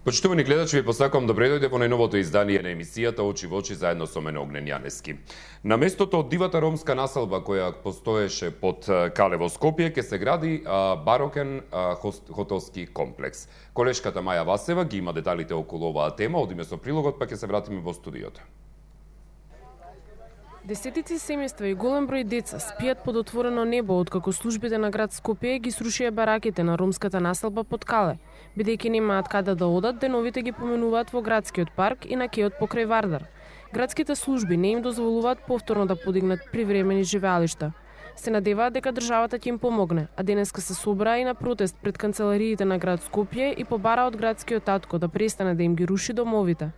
Почитувани гледачи, ви посакувам добре дојде во најновото издание на емисијата Очи во очи заедно со мене Огнен Јанески. На местото од дивата ромска населба која постоеше под Кале во Скопје ќе се гради барокен хотелски комплекс. Колешката Маја Васева ги има деталите околу оваа тема, одиме со прилогот па ќе се вратиме во студиото. Десетици семејства и голем број деца спијат под отворено небо откако службите на град Скопје ги срушија бараките на ромската населба под Кале. Бидејќи немаат каде да одат, деновите ги поменуваат во градскиот парк и на кеот покрај Вардар. Градските служби не им дозволуваат повторно да подигнат привремени живеалишта. Се надеваат дека државата ќе им помогне, а денеска се собраа и на протест пред канцелариите на град Скопје и побара од градскиот татко да престане да им ги руши домовите.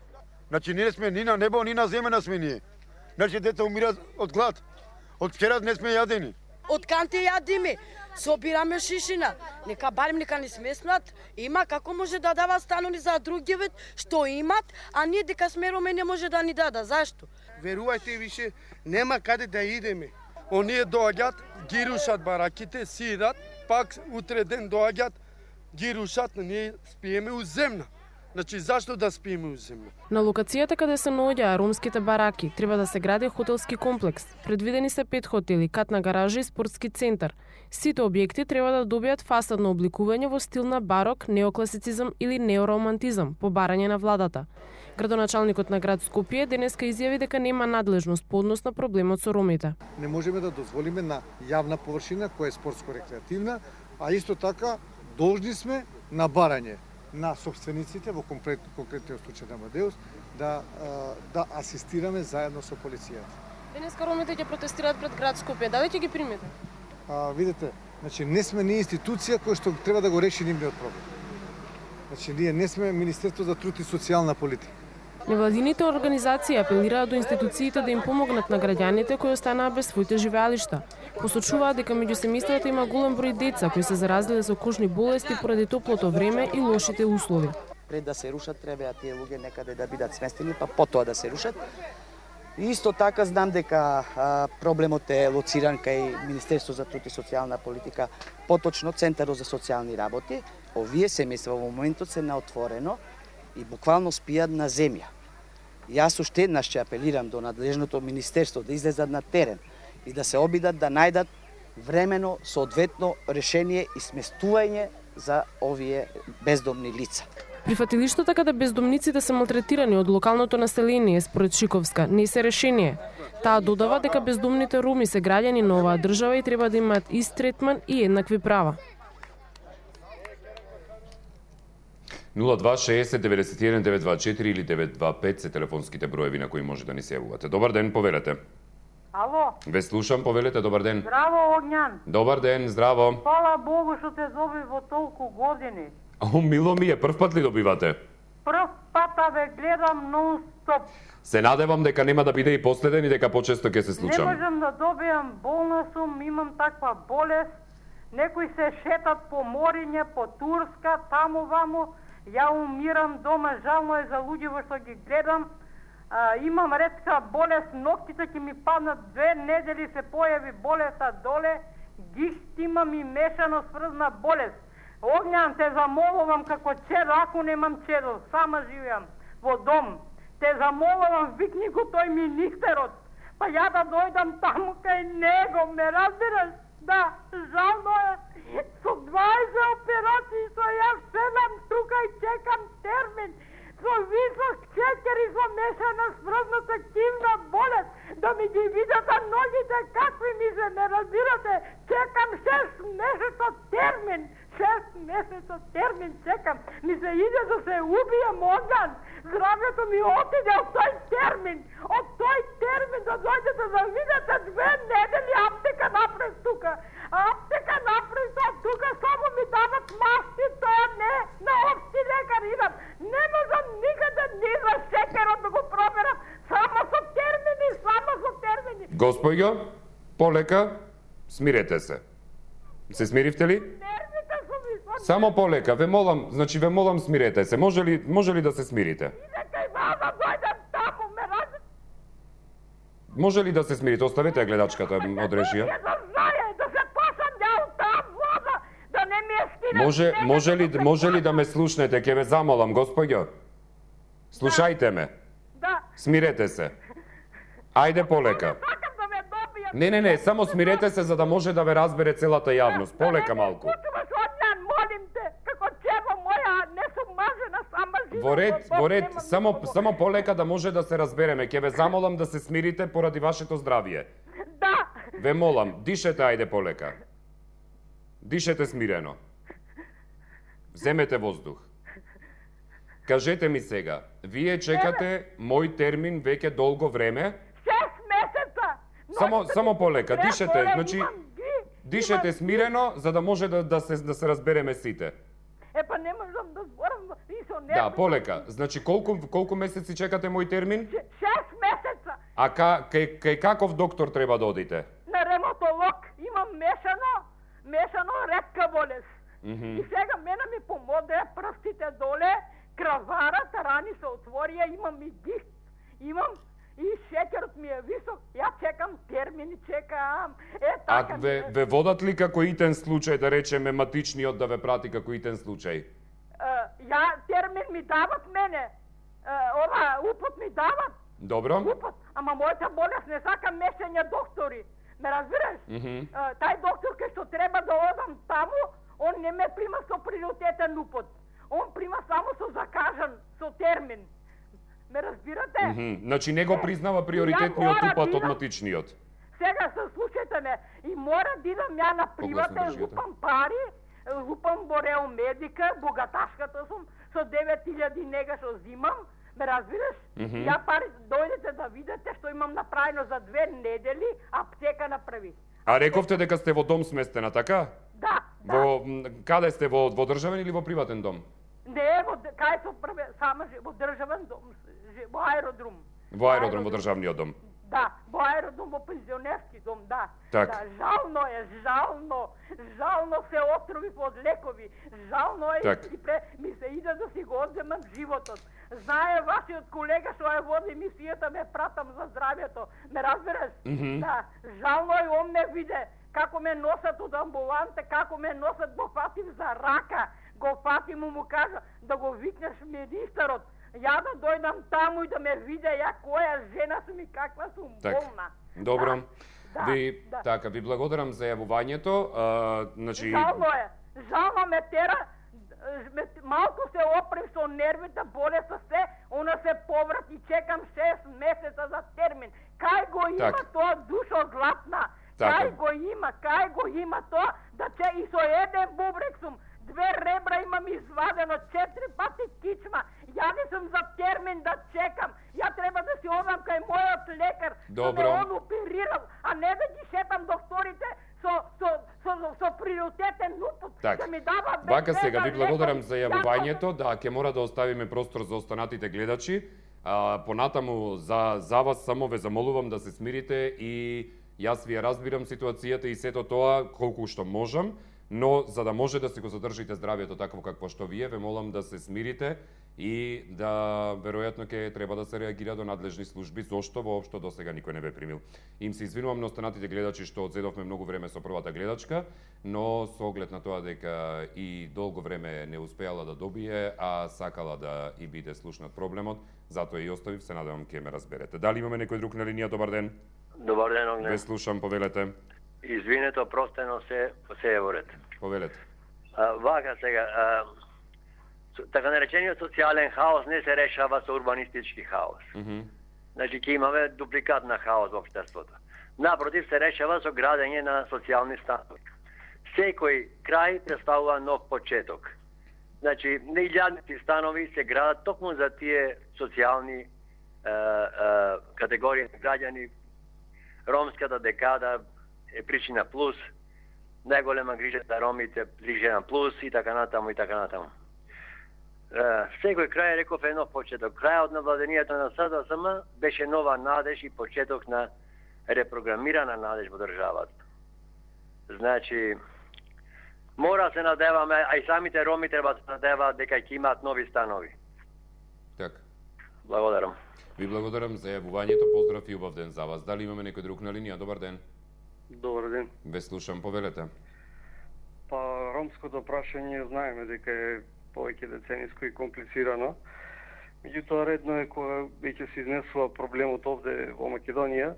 Значи ние сме ни на небо, ни на земја сме ние. Значи деца умират од глад. Од вчера не сме јадени. Од канте јадиме, собираме шишина. Нека барем нека не смеснат. Има како може да дава станови за другивет што имат, а ние дека сме роме не може да ни дада. Зашто? Верувајте више, нема каде да идеме. Оние доаѓаат, ги рушат бараките, сидат, пак утре ден доаѓаат, ги рушат, ние спиеме у земја. Значи, зашто да спиеме у земја? На локацијата каде се наоѓаа ромските бараки треба да се гради хотелски комплекс. Предвидени се 5 хотели, катна гаража и спортски центар. Сите објекти треба да добијат фасадно обликување во стил на барок, неокласицизам или неоромантизам, по барање на владата. Градоначалникот на град Скопје денеска изјави дека нема надлежност по однос на проблемот со ромите. Не можеме да дозволиме на јавна површина која е спортско-рекреативна, а исто така должни сме на барање на собствениците, во конкретниот случај на Амадеус, да асистираме заедно со полицијата. Денеска ромите ќе протестираат пред град Скопје. Дали ќе ги примете? Видите, значи не сме ние институција која што треба да го реши нивниот проблем. Значи ние не сме Министерство за труд и социјална политика. Невладините организации апелираат до институциите да им помогнат на граѓаните кои останаа без своите живеалишта. Посочуваат дека меѓу семејствата има голем број деца кои се заразиле со кожни болести поради топлото време и лошите услови. Пред да се рушат треба тие луѓе некаде да бидат сместени, па потоа да се рушат. И исто така знам дека проблемот е лоциран кај Министерство за труд и социјална политика, поточно Центарот за социјални работи. Овие семејства во моментот се на отворено и буквално спијат на земја. Јас уште еднаш ќе апелирам до надлежното министерство да излезат на терен и да се обидат да најдат времено соодветно решение и сместување за овие бездомни лица. Прифатилиштата каде бездомниците се малтретирани од локалното население според Шиковска не се решение. Таа додава дека бездомните роми се граѓани на оваа држава и треба да имаат ист третман и еднакви права. 0260 91 924 или 925 се телефонските броеви на кои може да ни се јавувате. Добар ден, повелете. Ало? Ве слушам, повелете, добар ден. Здраво, Огњан. Добар ден, здраво. Фала Богу што те зови во толку години. Мило ми е, прв пат ли добивате? Прв пат ве гледам нон-стоп. Се надевам дека нема да биде и последен и дека почесто ќе се случам. Не можам да добијам, болна сум, имам таква болест. Некои се шетат по мориње, по Турска, таму-ваму. Ја умирам дома, жално е за луѓето што ги гледам. Имам ретка болест, ноктите ќе ми паднат 2 недели, се појави болеста доле. Гихт имам и мешано сврзна болест. Огњан, те замолувам како чедо, ако немам чедо, сама живеам во дом. Те замолувам, викни го тој министерот, па ја да дојдам таму кај него, ме разбираш? Да, жално е. Со 20 операции, со јас седам тука и чекам термин. Со висок чекер и со мешана сврзна сективна болест. Да ми ги видат ногите какви ми се, не разбирате? Чекам 6 месеца термин. 6 месеца термин чекам. Ми се иде да се убијам, Огњан. Здравјето ми отиде од тој термин. Од тој термин да дојдете да видите 2 недели аптека напред тука. Аптека напред тука само ми дават масти, тоа не. На општи лекар идам. Не можам никаде ни за шекерот да го проберам. Само со термини, само со термини. Господјо, полека, смирете се. Се смиривте ли? Само полека, ве молам, значи ве молам смирете се. Може ли да се смирите? Може ли да се смирите? Оставете гледачката од режија. Може ли да ме слушнете? Ќе ве замолам, господјо. Слушајте ме. Да. Смирете се. Ајде полека. Сакам да ме добијат. Не, само смирете се за да може да ве разбере целата јавност. Полека малку. Путуваш од мен, молим те, како чева моја, не сум мажена, сама живот. Во ред, само полека да може да се разбереме. Ќе ве замолам да се смирите поради вашето здравје. Да. Ве молам, дишете ајде полека. Дишете смирено. Земете воздух. Кажете ми сега, вие чекате мој термин веќе долго време? 6 месеца. Само полека, дишете, значи дишете смирено за да може да се разбереме сите. Па не можам да зборам и со него. Да, полека. Значи колку месеци чекате мој термин? 6 месеца. А кај каков доктор треба да одите? На ревматолог. Имам мешано ретка болест. И сега мене ми помоде прстите доле, краварат, рани се отворија, имам и дихт, имам и шеќерот ми е висок. Ја чекам термини, чекам. Така. А ве водат ли како итен случај, да речеме матичниот да ве прати како итен случај? Ја термин ми дават мене. Упот ми дават. Добро. Упот. Ама мојата болест не сака мешање доктори. Ме разбираш? Тај доктор кај што треба да одам таму, он не ме прима со приоритетен упот. Он прима само со закажан, со термин. Ме разбирате? Значи не го признава приоритетниот упат од матичниот. Сега се слушајте ме, и мора да идам ја на приватен, лупам пари, лупам Борео Медика, богаташката сум, со 9000 нега што зимам, ме разбираш? Ја пари, дојдете да видите што имам направено за 2 недели, аптека направи. А рековте дека сте во дом сместена, така? Да. Каде сте, во државен или во приватен дом? Не, кај со во државен дом, во аеродром. Во аеродром, во државниот дом. Да, во аеродром, во пензионерски дом, да. Так. Да, жално се отрови под лекови, жално е так. Ми се иде да си го одземам животот. Знае вашиот колега што ја води емисијата, ме пратам за здравјето. Ме разбереш? Да, жално е, он ме виде како ме носат од амбуланта, како ме носат, го фатив за рака, го фатим му кажа да го викнеш министерот. Ја да дојдам таму и да ме виде ја која жена сум и каква сум болна. Добро. Ви благодарам за јавувањето. Значи Жално ме тера, малку се опрем со нервите, болеста се, она се поврати, чекам 6 месеца за термин. Кај го има тоа душо златна? Кај го има тоа, да че и со еден бубрек сум, 2 ребра имам извадено, 4 пати кичма. Ја не сум за термин да чекам. Ја треба да си одам кај мојот лекар, да ме он оперирал, а не да ги шетам докторите со приоритетен упот. Да ми дава Вака сега ви благодарам за јавувањето. Да, ќе мора да оставиме простор за останатите гледачи. Понатаму за вас само ве замолувам да се смирите и јас ви ја разбирам ситуацијата и сето тоа колку што можам. Но за да може да си го задржите здравјето такво какво што вие, ве молам да се смирите и да веројатно ќе треба да се реагира до надлежни служби, зошто воопшто до сега никој не ве примил. Им се извинувам на останатите гледачи што одзедовме многу време со првата гледачка, но со оглед на тоа дека и долго време не успеала да добие, а сакала да и биде слушнат проблемот, затоа и оставив, се надевам ќе ме разберете. Дали имаме некој друг на линија? Добар ден. Добар ден, Огнен. Ве слушам, повелете. Извинете, опростено се е во ред. Повелете. Вака сега, така наречениот социјален хаос не се решава со урбанистички хаос. Значи, ќе имаме дупликат на хаос во општеството. Напротив, се решава со градење на социјални станови. Секој крај представува нов почеток. Значи, неилјадници станови се градат токму за тие социјални категории граѓани. Ромската декада е причина плюс, најголема грижа за ромите, причина плюс и така натаму и така натаму. Секој крај, реков, е нов почеток. Крајот на владението на СДСМ беше нова надеж и почеток на репрограмирана надеж во државата. Значи, мора се надеваме, а и самите роми треба да се надеваат дека ќе имаат нови станови. Така. Благодарам. Ви благодарам за јавувањето, поздрав и убав ден за вас. Дали имаме некој друг на линија? Добар ден. Добар ден. Ве слушам, повелете. Па, ромското прашање знаеме дека е повеќе децениско и комплицирано. Меѓутоа редно е кога веќе се изнесува проблемот овде во Македонија,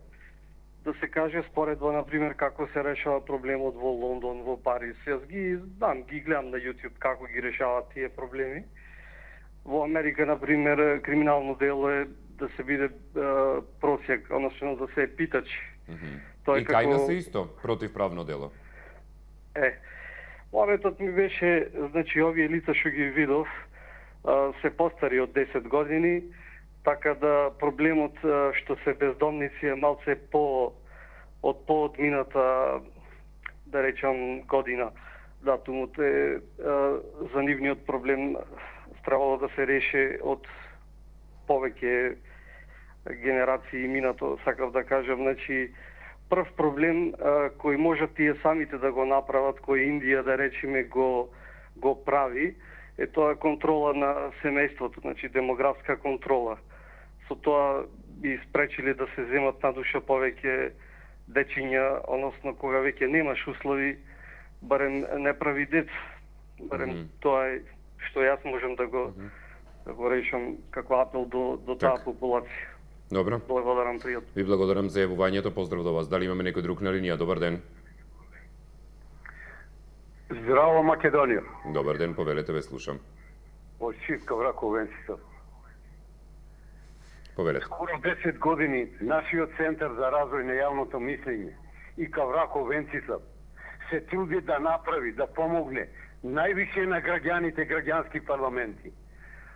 да се каже споредба, например, како се решава проблемот во Лондон, во Париз. Јас ги знам, ги гледам на YouTube како ги решаваат тие проблеми. Во Америка, например, криминално дело е да се биде просек, односно да се питач. И кај нас е исто противправно дело? Мометот ми беше, значи, овие лица што ги видов, се постари од 10 години, така да проблемот што се бездомници е малце од поодмината, да речам, година. Датумот е за нивниот проблем требало да се реши од повеќе генерации минато, сакав да кажам, значи прв проблем кој можат тие самите да го направат, кој Индија, да речеме, го прави, е тоа контрола на семејството, значи демографска контрола. Со тоа би спречили да се земат на душа повеќе дечиња, односно кога веќе немаш услови, барем не прави дец. Барем тоа е што јас можам да го решам како апел до таа популација. Добро. Благодарам, пријатно. Ви благодарам за јавувањето, поздрав до вас. Дали имаме некој друг на линија? Добар ден. Здраво, Македонија. Добар ден, повелете, ве слушам. Од Шипка, Враков, Венцица. Повелете. Скоро 10 години нашиот Центар за развој на јавното мислење и Кавраков, Венцица се труди да направи, да помогне највише на граѓаните, граѓански парламенти.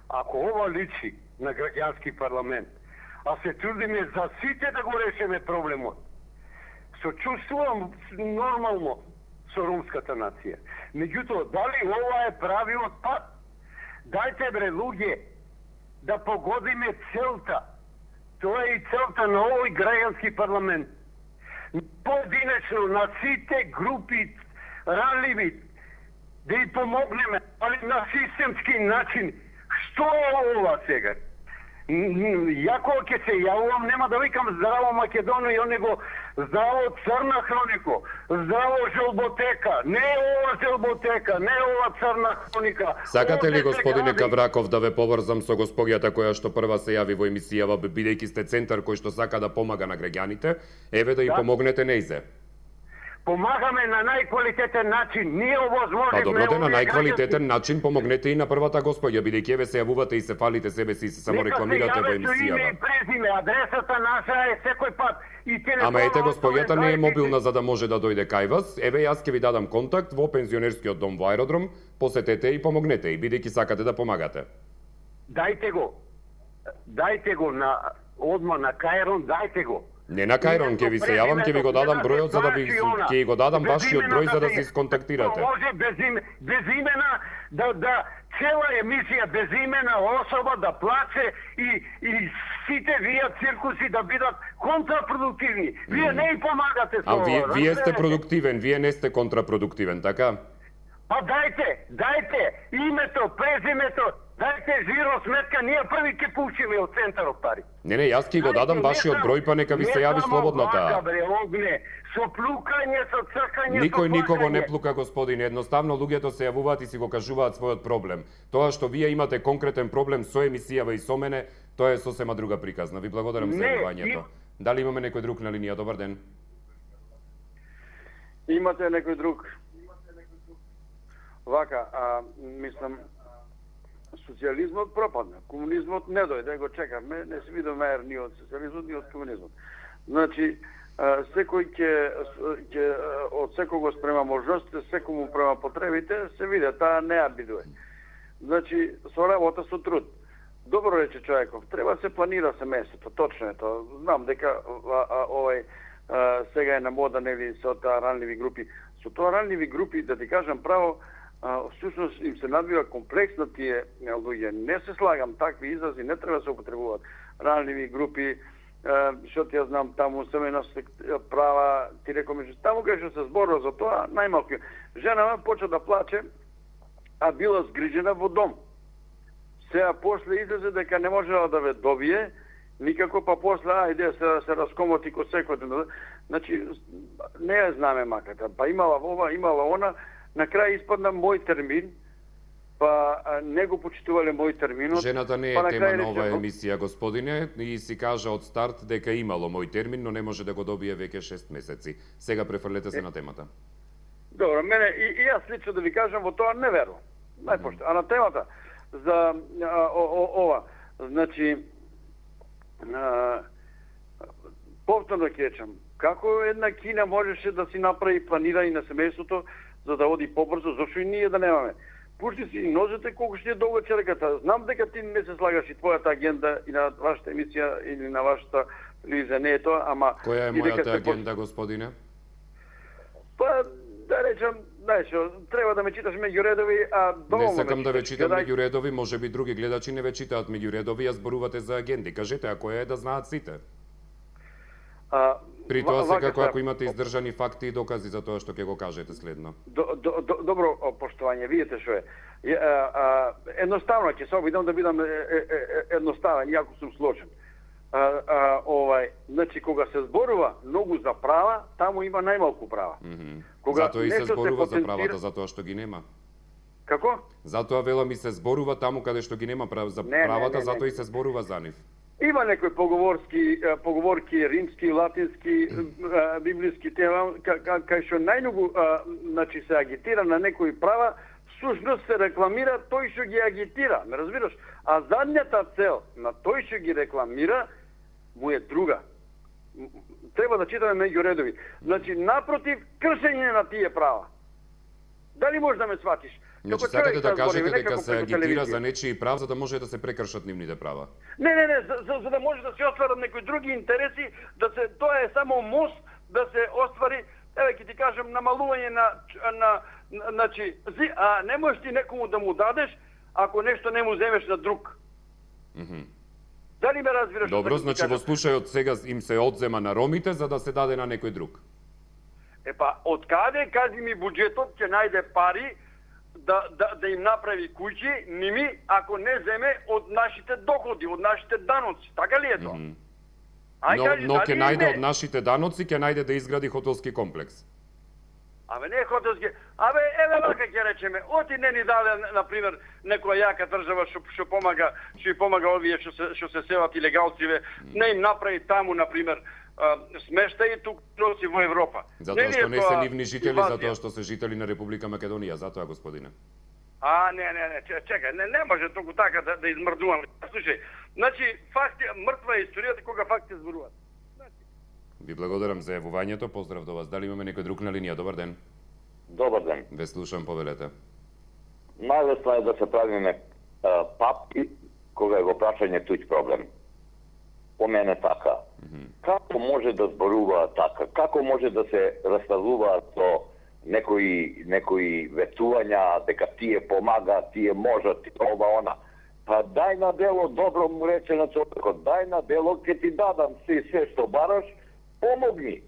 Ако ова личи на граѓански парламент, а се трудиме за сите да го решиме проблемот, сочувствувам нормално со ромската нација. Меѓутоа, дали ова е правиот пат? Дајте, бре, луѓе, да погодиме целта. Тоа е и целта на овој граѓански парламент. Поединечно на сите групи ранливи да и помогнеме, али на системски начин. Што е ова сега? Јако ќе се јавувам, нема да викам здраво Македонија, него здраво Црна хроника, здраво Желботека, не ова Желботека, не ова Црна хроника. Сакате ли, господине Кавраков, да ве поврзам со госпоѓата која што прва се јави во емисијава, бидејќи сте центар кој што сака да помага на граѓаните, еве да и помогнете нејзе? Помагаме на најквалитетен начин. Ние овозможивме... Па добро, на најквалитетен начин помогнете и на првата господја, бидејќи еве се јавувате и се фалите себе си и се само рекламирате во емисијава. Нека се јаве презиме, адресата наша е секој пат и телефонот... Ама ете, господјата не е мобилна за да може да дојде кај вас. Еве јас ќе ви дадам контакт во пензионерскиот дом во Аеродром, посетете и помогнете и бидејќи сакате да помагате. Дајте го на одма на Кајрон, дајте го. Не на Кајрон, ќе ви се јавам, ќе ви го дадам бројот за да ви ќе го дадам вашиот број за да се исконтактирате. Може без имена да цела емисија без имена особа да плаче и сите вие циркуси да бидат контрапродуктивни. Вие не и помагате со ова. А вие сте продуктивен, вие не сте контрапродуктивен, така? Па дајте името, презимето, дајте жиро сметка, ние први ќе пушиме од центарот пари. Не, јас ќе го дадам вашиот број, па нека ви се јави слободно таа. Не само бре, огне, со плукање, со цркање, Никој никого не плука, господин. Едноставно луѓето се јавуваат и си го кажуваат својот проблем. Тоа што вие имате конкретен проблем со емисијава и со мене, тоа е сосема друга приказна. Ви благодарам за јавувањето. Дали имаме некој друг на линија? Добар ден. Имате некој друг? Вака, мислам, социјализмот пропадна, комунизмот не дојде, го чекавме, не се видоме ни од социјализмот, ни од комунизмот. Значи, секој ќе од секого спрема можностите, секому према потребите, се виде, таа не ја бидува. Значи, со работа, со труд. Добро рече човеков, треба се планира семејството, точно е тоа. Знам дека сега е на мода, нели, со таа ранливи групи. Со тоа ранливи групи, да ти кажам право, всушност им се надвива комплекс на тие луѓе. Не се слагам, такви изрази не треба да се употребуваат. Ранливи групи, што ти ја знам, таму семејност права, ти рекол меѓу, таму кај што се зборува за тоа, најмалку. Женава почна да плаче, а била згрижена во дом. Сега после излезе дека не можела да ве добие, никако, па после, ајде се раскомоти ко секој. Значи, не ја знаме маката. Па имала ова, имала она, На крај испадна мој термин, па не го почитувале мој терминот. Жената не е тема на оваа емисија, господине, и си кажа од старт дека имало мој термин, но не може да го добие веќе 6 месеци. Сега префрлете се на темата. Добро, мене и јас лично да ви кажам, во тоа не верувам. Најпошто. А на темата за ова, значи повторно ќе речам, како една Кина можеше да си направи планирање на семејството за да оди побрзо, зашто и ние да немаме? Пушти си ножете колку ще е долга черката. Знам дека ти не се слагаш и твојата агенда и на вашата емисија или на вашата телевизија, не е тоа, ама... Која е мојата агенда, господине? Па, да речам, знаеш, треба да ме читаш меѓу редови, а доволно не сакам да ве читам гледај... меѓу редови, може би други гледачи не ве читаат меѓу редови, ја зборувате за агенди. Кажете, а која е да знаат сите? При тоа секако ако имате издржани факти и докази за тоа што ќе го кажете следно. Добро поштовање, видите што е. Едноставно ќе се обидам да бидам едноставен, иако сум сложен. Значи кога се зборува многу за права, таму има најмалку права. Затоа и се зборува за правата, затоа што ги нема. Како? Затоа велам и се зборува таму каде што ги нема за правата, затоа и се зборува за нив. Има некои поговорки римски, латински, библиски тема, кај што најмногу значи се агитира на некои права, всушност се рекламира тој што ги агитира, ме разбираш? А задњата цел на тој што ги рекламира му е друга. Треба да читаме меѓу редови. Значи, напротив, кршење на тие права. Дали можеш да ме сватиш? Значи, сакате да кажете дека се агитира за нечии прав, за да може да се прекршат нивните права? Не, за да може да се остварат некои други интереси, тоа е само мост да се оствари, еве ќе ти кажам, намалување значи, не можеш ти некому да му дадеш, ако нешто не му земеш на друг. Дали ме разбираш? Добро, значи во случајот сега им се одзема на ромите за да се даде на некој друг. Од каде, кажи ми, буџетот ќе најде пари да им направи куќи, ними, ако не земе од нашите доходи, од нашите даноци. Така ли е тоа? Но ќе најде од нашите даноци, ќе најде да изгради хотелски комплекс. Не хотелски. Еве вака ќе речеме, оти не ни даде, например, некоја јака држава што помага овие што се селат илегалциве, не им направи таму, например, смештај тук носи во Европа. Затоа што не се нивни жители, затоа што се жители на Република Македонија, затоа, господине. Не, чекај, не може толку така да измрдувам. Слушај, значи, факти, мртва е историјата кога факти зборуваат. Ви благодарам за јавувањето, поздрав до вас. Дали имаме некој друг на линија? Добар ден. Добар ден. Ве слушам, повелете. Најлесно е да се правиме папки кога е во прашање туѓ проблем. По мене така. Како може да зборуваат така? Како може да се раставуваат со некои ветувања дека тие помагаат, тие можат, ова она? Па дај на дело, добро му рече на човекот, дај на дело, ќе ти дадам се што бараш, помогни.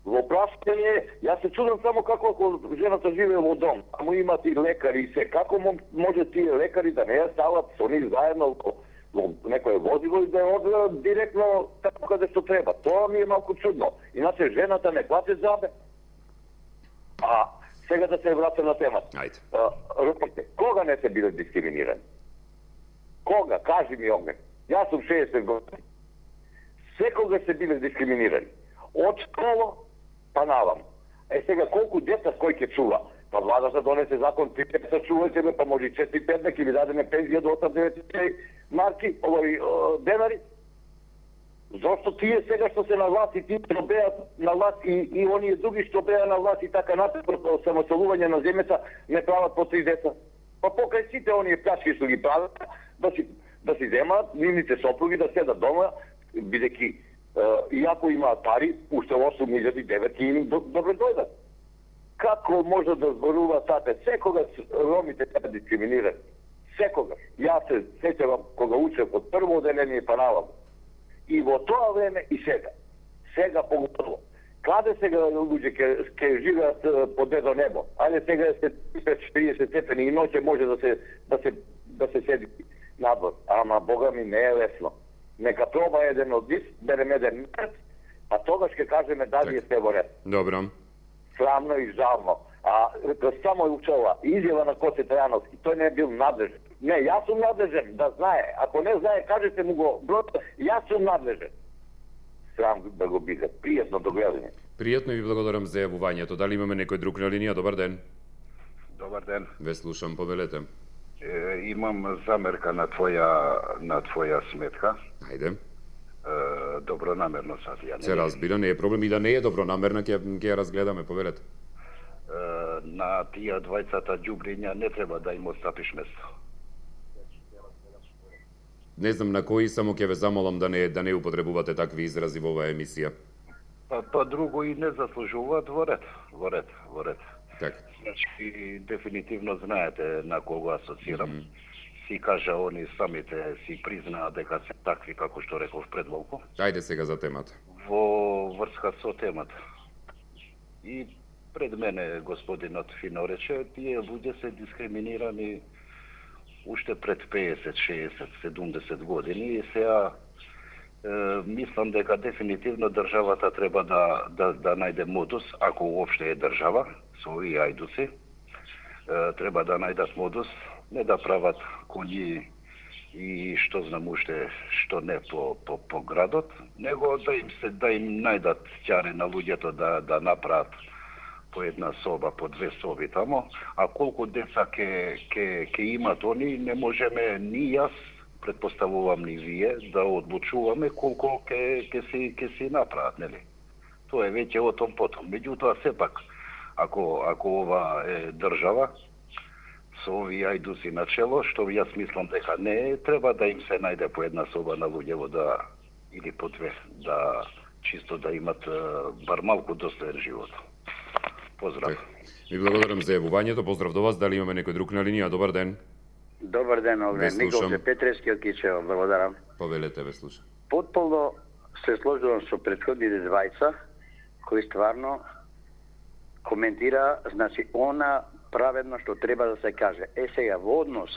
Во прашање, јас се чудам само како ако жената живее во дом, а му имат и лекари и се, како може тие лекари да не ја стават со нив заедно во некој возило и да ја одведат директно тако каде што треба. Тоа ми е малку чудно. Иначе жената не плате забе. А сега да се вратам на темата. Ромите, кога не се биле дискриминирани? Кога? Кажи ми, Огнен. Јас сум 60 години. Секога се биле дискриминирани. Од школа па навам. Сега колку деца кој ќе чува? Па владата донесе закон 3 деца чувајте ме, па може 4-5 ќе ви дадеме пензија до 8-9 марки, денари. Зошто тие сега што се на власт и тие што беат на власт и оние други што беа на власт и така напред самоселување на земјата не прават по 3 деца? Па покај сите оние плячки што ги прават, да си земаат нивните сопруги да седат дома, бидејќи иако имаат пари, уште 8.009 им добре дојдат. Како може да зборува така? Секогаш ромите се дискриминирани. Секогаш. Јас се сеќавам кога учев од прво оделение па наваму. И во тоа време и сега. Сега поготово. Каде сега луѓе ќе живеат под дедо небо? Ајде сега е 40 степени и ноќе може да се седи надвор. Ама Бога ми не е лесно. Нека проба еден од нив, берем еден месец, а тогаш ќе кажеме дали е се во ред. Добро. Срамно и жално. А само е учела изјава на Коце Трајановски, тој не е бил надлежен. Не, јас сум надлежен да знае. Ако не знае, кажете му го. Јас сум надлежен. Срам да го биде. Пријатно до гледање. Пријатно и ви благодарам за јавувањето. Дали имаме некој друг на линија? Добар ден. Добар ден. Ве слушам, повелете. Имам замерка на твоја сметка. Ајде. Добронамерно сад. Се разбира, не е проблем и да не е добронамерна, ќе ја разгледаме, повелете. На тие двајцата ѓубриња не треба да им отстапиш место. Не знам на кои, само ќе ве замолам да не употребувате такви изрази во оваа емисија. Па друго и не заслужуваат во ред. Така. Значи, дефинитивно знаете на кого асоцирам. Си кажа, они самите си признаа дека се такви, како што реков пред малку. Ајде сега за темата. Во врска со темата. И пред мене господинот фино рече, тие луѓе се дискриминирани уште пред 50, 60, 70 години и сега мислам дека дефинитивно државата треба да најде модус, ако уопште е држава, со овие ајдуци, треба да најдат модус, не да прават коњи и што знам уште што не по градот, него да им најдат ќари на луѓето да направат по една соба, по две соби тамо, а колку деца ке имат они, не можеме ни јас, предпоставувам ни вие, да одлучуваме колку ке си направат, нели? Тоа е веќе о том потом. Меѓутоа, сепак, ако ова е држава, со овие ајдуци на чело, што јас мислам дека не е, треба да им се најде по една соба на луѓево или по две, чисто да имат бар малку достоен живот. Поздрав. Ви благодарам за јавувањето. Поздрав до вас. Дали имаме некој друг на линија? Добар ден. Добар ден, Огнен. Николче Петрески од Кичево. Благодарам. Повелете, ве слушам. Потполно се сложувам со претходните двајца, кои стварно коментира, значи, она праведно што треба да се каже. Сега, во однос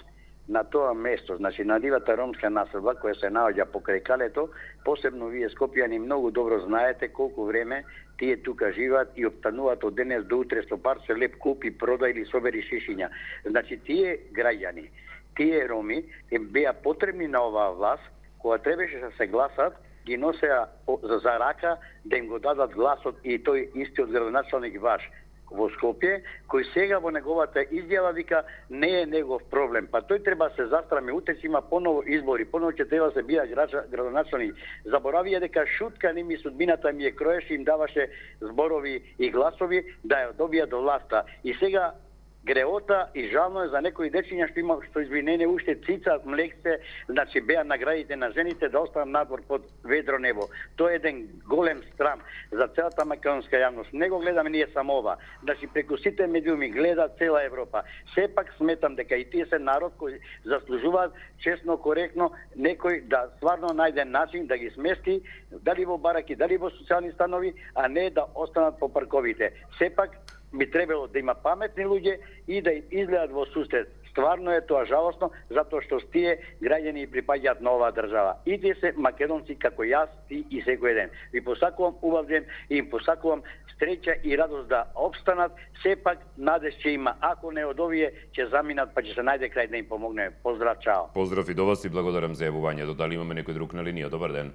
на тоа место, значи на дивата ромска населба која се наоѓа покрај Калето, посебно вие скопјани многу добро знаете колку време тие тука живеат и оптануваат од денес до утре со парче леп купи, прода или собери шишиња. Значи тие граѓани, тие роми беа потребни на оваа власт, кога требаше да се гласат, ги носеа за рака да им го дадат гласот и тој истиот градоначалник ваш во Скопје, кој сега во неговата изјава вика не е негов проблем. Па тој треба да се застрами, утре ќе има поново избори, поново ќе треба да се бира градоначалник. Заборавија дека шутка не ми судбината ми е кроеше, им даваше зборови и гласови да ја добија до власта. И сега греота и жално е за некои дечиња што извинене уште цицаат млекце, значи беа наградите на жените да останат надвор под ведро небо. Тоа е еден голем срам за целата македонска јавност. Не го гледаме ние само ова. Значи преку сите медиуми гледа цела Европа. Сепак сметам дека и тие се народ кои заслужуваат честно, коректно некој да стварно најде начин да ги смести дали во бараки, дали во социјални станови, а не да останат по парковите. Сепак би требало да има паметни луѓе и да им изгледат во сусрет. Стварно е тоа жалосно, затоа што тие граѓани припаѓаат на оваа држава. И тие се македонци како јас, ти и секој ден. Ви посакувам убав ден и им посакувам среќа и радост да обстанат. Сепак надеж ќе има. Ако не од овие ќе заминат, па ќе се најде крај да им помогнеме. Поздрав, чао. Поздрав и до вас и благодарам за јавувањето. Дали имаме некој друг на линија? Добар ден.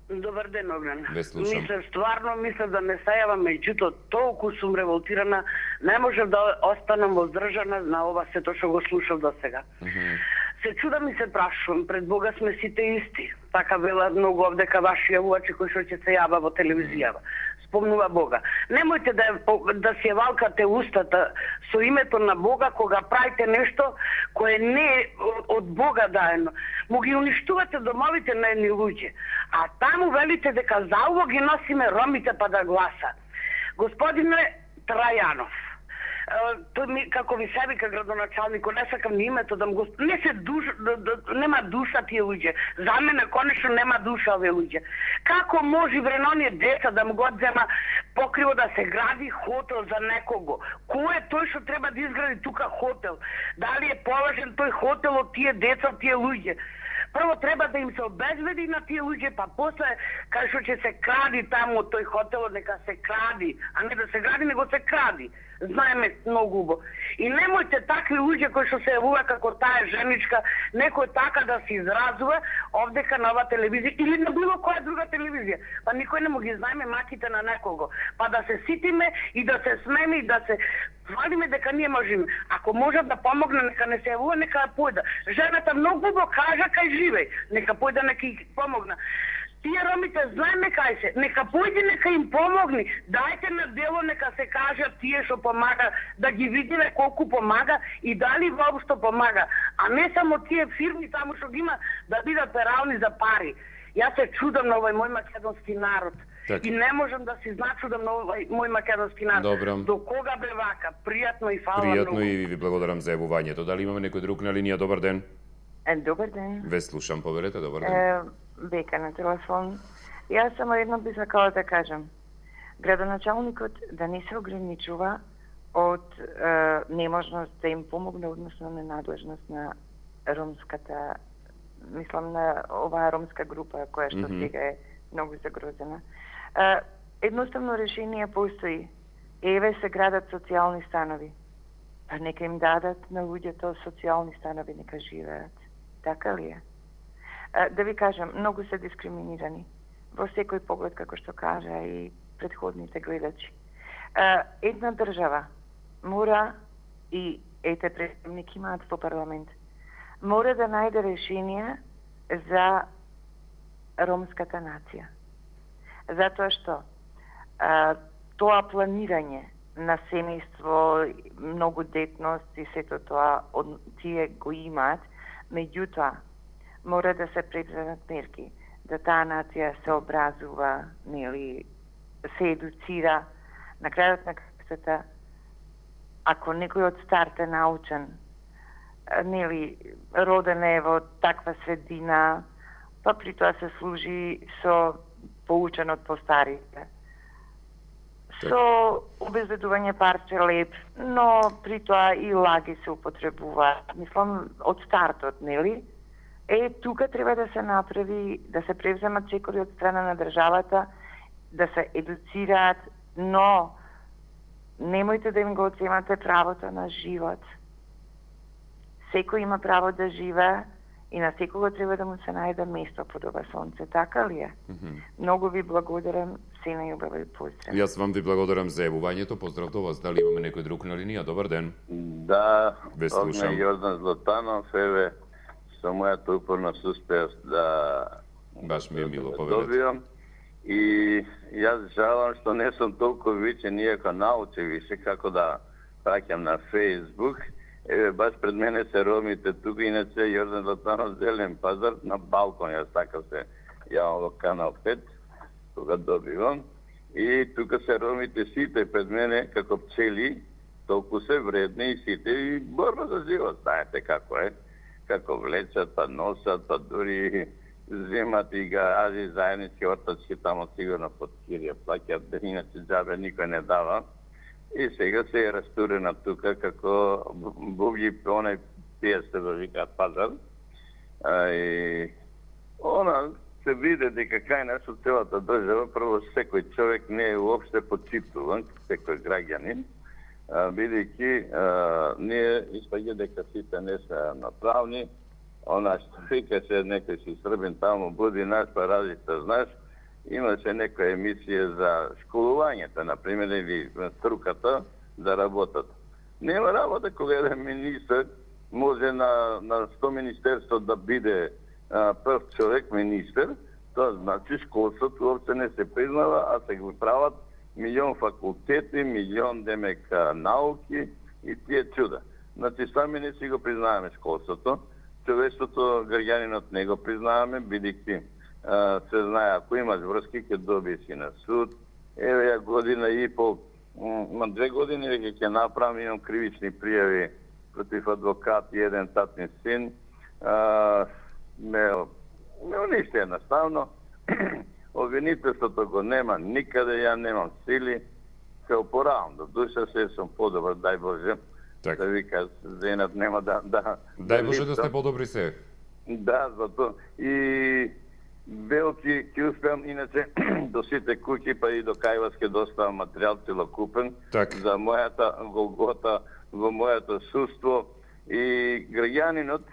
Добар ден, Огнен. Мислам, мислам да не се јавам, меѓутоа толку сум револтирана, не можев да останам воздржана на ова сето што го слушав до сега. Се чудам и се прашувам, пред Бога сме сите исти. Така велат многу овдека ваши јавувачи кои што ќе се јава во телевизијава. Спомнува Бога. Немојте да си валкате устата со името на Бога кога правите нешто кое не е од Бога даено. Му ги уништувате домовите на едни луѓе. А таму велите дека заубо ги носиме ромите па да гласат. Господине Трајанов, тој ми како ви се вика градоначалник, не сакам ни името да му не се нема душа тие луѓе. За мене конечно нема душа овие луѓе. Како може вренони деца да му го одзема покриво да се гради хотел за некого? Кој е тој што треба да изгради тука хотел? Дали е поважен тој хотел од тие деца, од тие луѓе? Прво треба да им се обезбеди на тие луѓе, па после кај што ќе се кради таму од тој хотел, нека се кради, а не да се гради, него се кради. знаеме многу убаво. И немојте такви луѓе кои што се јавува како таа женичка, некој така да се изразува овдека на оваа телевизија или на било која друга телевизија. Па никој не му ги знаеме маките на некого. Па да се ситиме и да се смееме и да се фалиме дека ние можеме. Ако може да помогне, нека не се јавува, нека ја појда. Жената многу убаво кажа кај живеј, нека појда, нека и помогна. Тие ромите знаеме кај се, нека појде, нека им помогни. Дајте на дело, нека се кажа тие што помага, да ги видиме колку помага и дали воопшто помага. А не само тие фирми таму што ги има да бидат перални за пари. Јас се чудам на овој мој македонски народ. Так. И не можам да се значудам на овој мој македонски народ. Добро. До кога бе вака? Пријатно и фала Пријатно многу. и ви благодарам за јавувањето. Дали имаме некој друг на линија? Добар ден. Добар ден. Ве слушам, поверете, добар ден. Бека на телефон. Јас само едно би сакала да кажам. Градоначалникот да не се ограничува од неможност да им помогне, односно ненадлежност на ромската, мислам на оваа ромска група која што сега е многу загрозена. Едноставно решение постои. Еве се градат социјални станови. Па нека им дадат на луѓето социјални станови, нека живеат. Така ли е? Да ви кажам, многу се дискриминирани во секој поглед, како што кажа и предходните гледачи. Една држава мора, и ете представник имаат во парламент, мора да најде решение за ромската нација. Затоа што тоа планирање на семејство, многодетност и сето тоа тие го имаат, меѓутоа мора да се предпремат мерки, да таа нација се образува, нели, се едуцира. На крајот на крајата, ако некој од старт е научен, нели, роден е во таква средина, па при тоа се служи со поучен од постарите. Со обезбедување парче леп, но при тоа и лаги се употребуваат. Мислам, од стартот, нели? Тука треба да се направи, да се превземат чекори од страна на државата, да се едуцираат, но немојте да им го одземате правото на живот. Секој има право да живее и на секого треба да му се најде место под ова сонце. Така ли е? Многу ви благодарам, се најубави поздрав. Јас вам ви благодарам за јавувањето. Поздрав до вас. Дали имаме некој друг на линија? Добар ден. Да, ве слушам. Огне Јордан Златанов, еве, со мојата упорност успеав да баш ми е мило, повелете. Добијам. И јас жалам што не сум толку вичен, иако научи више како да праќам на Facebook. Еве, баш пред мене се ромите тука, иначе Јордан Златанов, Зелен пазар, на балкон, јас така се јавам во Канал 5, кога добивам. И тука се ромите сите пред мене, како пчели, толку се вредни и сите и борба за живот, знаете како е. Како влечат, па носат, па дури земат и гаражи, заеднички ортачки, тамо сигурно под кирија плаќат, иначе џабе никој не дава. И сега се е растурена тука како буги онај пијесте да викаат пазар. И она се види дека кај нас од целата држава, прво секој човек не е уопште почитуван, секој граѓанин, бидејќи ние испаѓа дека сите не се направни, она што вика се некој си србин таму, буди наш, па различите знаеш, имаше некоја емисија за школувањето, например, или струката да работат. Нема работа кога еден министр може на 100 министерство да биде прв човек министр, тоа значи школството уопште не се признава, а се го прават милион факултети, милион демек науки и тие чуда. Значи сами не си го признаваме школството, човештвото граѓанинот не го признаваме, бидејќи се знае, ако имаш врски, ќе добиеш и на суд. Еве ја година и пол, 2 години веќе ќе направам, имам кривични пријави против адвокат и еден татин син. Ме уништи едноставно. Обвинителството го нема никаде, ја немам сили. Се опоравам до душа, се сум подобар, дај Боже. Так. Да вика, зенат нема да... Дај Боже да сте подобри се. Да, затоа. И Белки ќе успеам иначе до сите куќи, па и до кај вас ќе доставам материјал целокупен за мојата голгота во моето суство. И граѓанинот,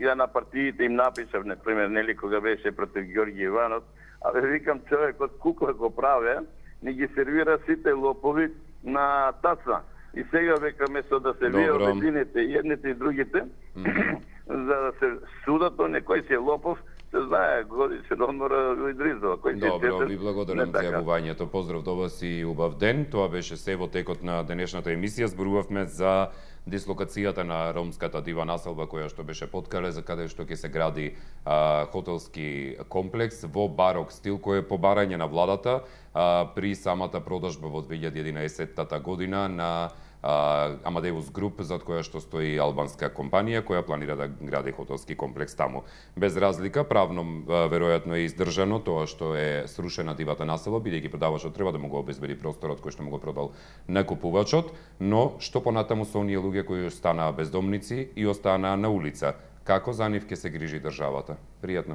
ја на партиите им напишав, например, нели кога беше против Ѓорѓи Иванов, а викам човекот кукла го праве, ни ги сервира сите лопови на таца. И сега века место да се вие обедините едните и другите, за да се судат, некој си е лопов, се знае, годишен одмора во Идризова. Добро, ви благодарам за јавувањето. Поздрав до вас и убав ден. Тоа беше се во текот на денешната емисија. Зборувавме за дислокацијата на ромската дива населба која што беше Подкале, за каде што ќе се гради хотелски комплекс во барок стил, кој е побарање на владата при самата продажба во 2011 година на Амадеус Груп, зад која што стои албанска компанија која планира да гради хотелски комплекс таму. Без разлика, правно веројатно е издржано тоа што е срушена дивата населба, бидејќи продавачот треба да му го обезбеди просторот кој што му го продал на купувачот, но што понатаму со оние луѓе кои останаа бездомници и останаа на улица, како за нив ќе се грижи државата? Пријатно.